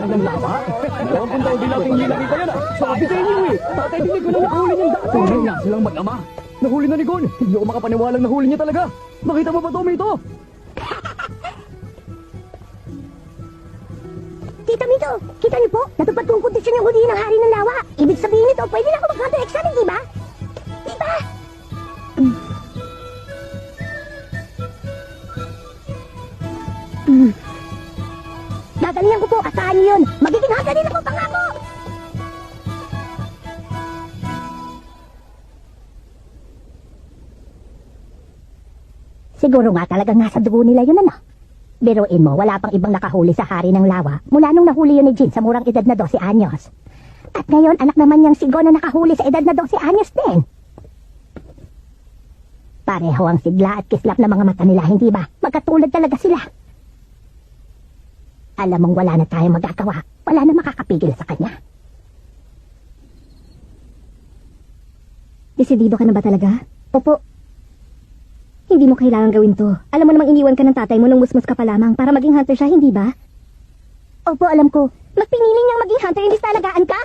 lang ng lama? 20 taon din natin hindi nakita yan ah. Sabi sa inyo eh. Tatay dinig ko na nahuli niyang dati. Tunay nga silang mag-ama. Nahuli na ni Gon. Hindi ako makapaniwalang nahuli niya talaga. Nakita mo ba Tommy ito? Tita Mito, kita niyo po, natupad kong kondisyon yung hulihin ng hari ng lawa. Ibig sabihin nito, pwede na ako mag-hunter exam, di ba? Di ba? Dadalihan ko po, asahan niyo yun. Magiging hunter din ako, pangako! Siguro nga talagang nasa dugo nila yun, ano? Biruin mo, wala pang ibang nakahuli sa hari ng lawa mula nung nahuli yun ni Jin sa murang edad na 12 anyos. At ngayon, anak naman niyang si Gon na nakahuli sa edad na 12 anyos din. Pareho ang sigla at kislap na mga mata nila, hindi ba? Magkatulad talaga sila. Alam mong wala na tayong magagawa. Wala na makakapigil sa kanya. Desidido ka na ba talaga? Opo. Hindi mo kailangan gawin to. Alam mo namang iniwan ka ng tatay mo nung musmus ka pa lamang para maging hunter siya, hindi ba? Opo, alam ko. Mas pinili niyang maging hunter, hindi talagaan ka.